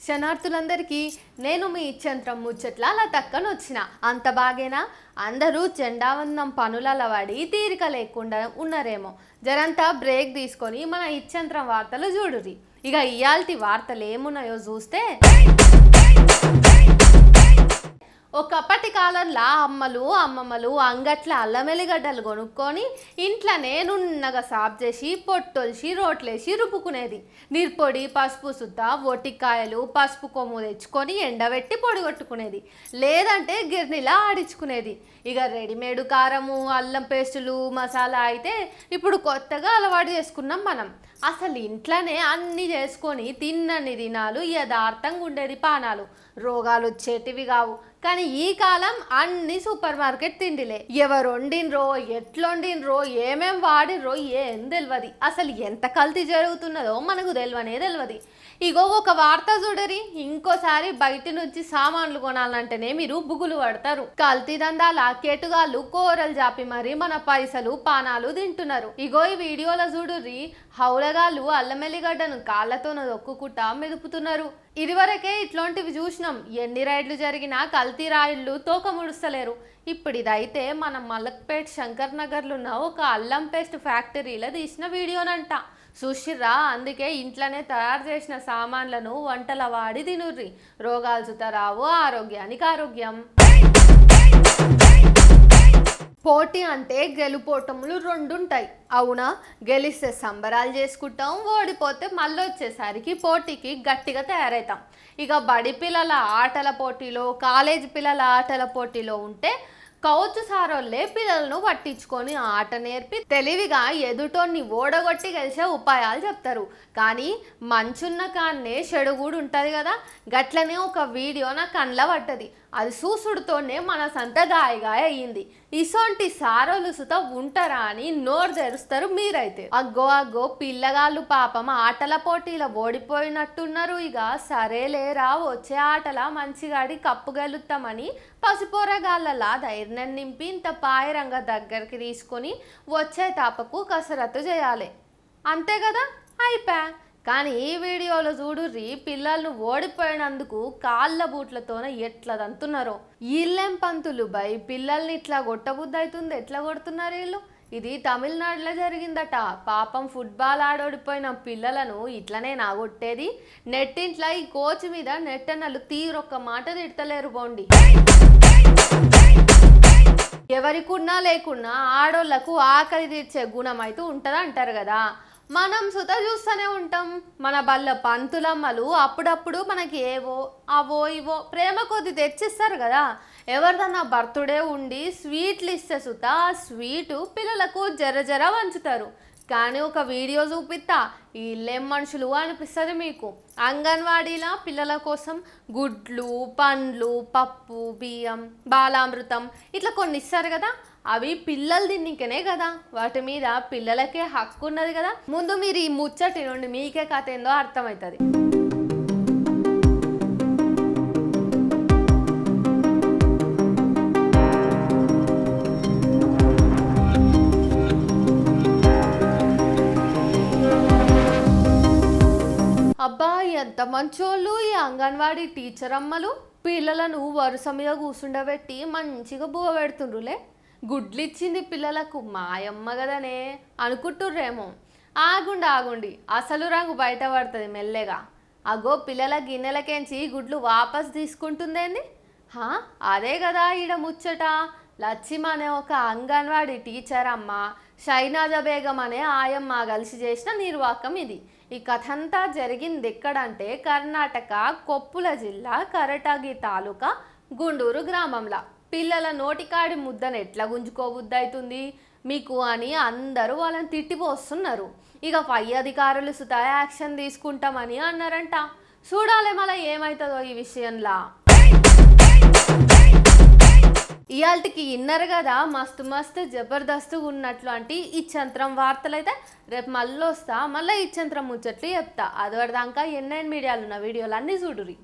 శనార్థులందరికీ నేను మీ ఇచ్చంత్రం ముచ్చట్ల అలా తక్కన వచ్చిన అంత బాగేనా అందరూ జెండావందనం పనులలో పడి తీరిక లేకుండా ఉన్నారేమో జరంతా బ్రేక్ తీసుకొని మన ఇచ్చంత్రం వార్తలు చూడురి. ఇక ఇయాల్టి వార్తలు ఏమున్నాయో చూస్తే ఒకప్పటి కాలంలో అమ్మమ్మలు అంగట్ల అల్లం ఎల్లిగడ్డలు కొనుక్కొని ఇంట్లోనే నున్నగా సాఫ్ చేసి పొట్టొలిసి రోట్లేసి రుబ్బుకునేది. నీర్పొడి పసుపు సుద్ద ఒటికాయలు పసుపు కొమ్ము తెచ్చుకొని ఎండబెట్టి పొడిగొట్టుకునేది, లేదంటే గిర్నీలా ఆడించుకునేది. ఇక రెడీమేడ్ కారము అల్లం పేస్టులు మసాలా అయితే ఇప్పుడు కొత్తగా అలవాటు చేసుకున్నాం మనం. అసలు ఇంట్లోనే అన్నీ చేసుకొని తిన్నన్ని దినాలు యథార్థంగా ఉండేది పానాలు, రోగాలు వచ్చేటివి కావు. కానీ ఈ కాలం అన్ని సూపర్ మార్కెట్ తిండిలే. ఎవరు వండినరో ఎట్లొండినరో ఏమేం వాడినరో ఏం తెలియదు. అసలు ఎంత కల్తీ జరుగుతున్నదో మనకు తెలియదు. ఇగో ఒక వార్త చూడరి, ఇంకోసారి బయట నుంచి సామాన్లు కొనాలంటేనే మీరు బుగులు పడతారు. కల్తీ దందాల కేటుగాళ్ళు కూరలు జాపి మరి మన పైసలు పానాలు తింటున్నారు. ఇగో ఈ వీడియోలో చూడుర్రి, హౌలగాళ్ళు అల్లం ఎల్లిగడ్డను కాళ్ళతోన దొక్కుకుంటా మెదుపుతున్నారు. ఇదివరకే ఇట్లాంటివి చూసినాం. ఎన్ని రైడ్లు జరిగినా కల్తీ రాయిళ్ళు తోక ముడుస్తలేరు. ఇప్పుడు ఇదైతే మన మలక్పేట్ శంకర్ నగర్లో ఉన్న ఒక అల్లం పేస్ట్ ఫ్యాక్టరీలో తీసిన వీడియోనంట. చూసిర్రా? అందుకే ఇంట్లోనే తయారు చేసిన సామాన్లను వంటల వాడి తినుర్రి, రోగాలు సుతరావు, ఆరోగ్యానికి ఆరోగ్యం. పోటీ అంటే గెలుపోటములు రెండుంటాయి, అవునా? గెలిస్తే సంబరాలు చేసుకుంటాం, ఓడిపోతే మళ్ళీ వచ్చేసరికి పోటీకి గట్టిగా తయారవుతాం. ఇక బడి పిల్లల ఆటల పోటీలో కాలేజీ పిల్లల ఆటల పోటీలో ఉంటే కౌచు సారోళ్ళే పిల్లలను పట్టించుకొని ఆట నేర్పి తెలివిగా ఎదుటోన్ని ఓడగొట్టి గెలిచే ఉపాయాలు చెప్తారు. కానీ మంచున్న కాన్నే చెడు కూడా ఉంటుంది కదా. గట్లనే ఒక వీడియో నా కళ్ళ పట్టది. అది చూసుడుతోనే మన సంత గాయగాయ అయ్యింది. ఇసొంటి సారోలు సుత ఉంటారా అని నోరు తెరుస్తారు మీరైతే. అగ్గో పిల్లగాళ్ళు పాపం ఆటల పోటీలో ఓడిపోయినట్టున్నారు. ఇక సరేలేరా, వచ్చే ఆటల మంచిగాడి కప్పు గెలుస్తామని పసిపోరగాళ్ళలా ధైర్యం నింపి ఇంత పాయరంగా దగ్గరికి తీసుకొని వచ్చే తాపకు కసరత్తు చేయాలి, అంతే కదా, అయిపోయా. కానీ ఈ వీడియోలో చూడుర్రి, పిల్లలను ఓడిపోయినందుకు కాళ్ళ బూట్లతోనే ఎట్లా దంతున్నారో. వీళ్ళేం పంతులు బై, పిల్లల్ని ఇట్లా కొట్టబుద్ధి అవుతుంది, ఎట్లా కొడుతున్నారు వీళ్ళు? ఇది తమిళనాడులో జరిగిందట. పాపం ఫుట్బాల్ ఆడోడిపోయిన పిల్లలను ఇట్లనే నాగొట్టేది. నెట్టింట్లా ఈ కోచ్ మీద నెట్టనలు తీరొక్క మాట తిడతలేరు బోండి. ఎవరికున్నా లేకున్నా ఆడోళ్లకు ఆకలి తీర్చే గుణం అయితే ఉంటుంది అంటారు కదా. మనం సుత చూస్తూనే ఉంటాం. మన బల్ల పంతులమ్మలు అప్పుడప్పుడు మనకి ఏవో అవో ఇవో ప్రేమ కొద్ది తెచ్చిస్తారు కదా. ఎవరిదన్నా బర్త్డే ఉండి స్వీట్లు ఇస్తే సుత ఆ స్వీటు పిల్లలకు జర వంచుతారు. కానీ ఒక వీడియో చూపిస్తా, వీళ్ళేం మనుషులు అనిపిస్తుంది మీకు. అంగన్వాడీలా పిల్లల కోసం గుడ్లు పండ్లు పప్పు బియ్యం బాలామృతం ఇట్లా కొన్ని ఇస్తారు కదా. అవి పిల్లలు తిన్నికనే కదా, వాటి మీద పిల్లలకే హక్కు ఉన్నది కదా. ముందు మీరు ఈ ముచ్చటి నుండి మీకే కథ ఏందో అర్థమవుతుంది. అబ్బా ఎంత మంచోళ్ళు ఈ అంగన్వాడీ టీచర్ అమ్మలు. పిల్లలను వరుస మీద కూర్చుండబెట్టి మంచిగా బువ్వ పెడుతుండ్రులే. గుడ్లు ఇచ్చింది పిల్లలకు మాయమ్మ కదనే అనుకుంటుర్రేమో. ఆగుండి అసలు రంగు బయట పడుతుంది మెల్లగా. అగో పిల్లల గిన్నెలకేంచి గుడ్లు వాపస్ తీసుకుంటుందేంది? అదే కదా ఈడ ముచ్చట. లచ్చిమ అనే ఒక అంగన్వాడీ టీచర్ అమ్మ, షైనాజా బేగం అనే ఆయమ్మ కలిసి చేసిన నిర్వాకం ఇది. ఈ కథ అంతా జరిగింది ఎక్కడంటే కర్ణాటక కొప్పుల జిల్లా కరటగి తాలూకా గుండూరు గ్రామంలో. పిల్లల నోటికాడి ముద్దను ఎట్లా గుంజుకోబుద్ది అవుతుంది మీకు అని అందరూ వాళ్ళని తిట్టిపోస్తున్నారు. ఇక పై అధికారులు సుత యాక్షన్ తీసుకుంటామని అన్నారంట. చూడాలి మళ్ళీ ఏమవుతుందో ఈ విషయంలో. ఇయాల్టికి ఇన్నర్ కదా మస్తు జబర్దస్తుగా ఉన్నట్లు అంటే ఈ చంత్రం వార్తలు అయితే రేపు మళ్ళీ వస్తా. మళ్ళీ ఈ చంత్రం ముచ్చట్లు చెప్తా. అది వరదాకా ఎన్ఐన్ మీడియాలో ఉన్న వీడియోలు అన్నీ చూడురి.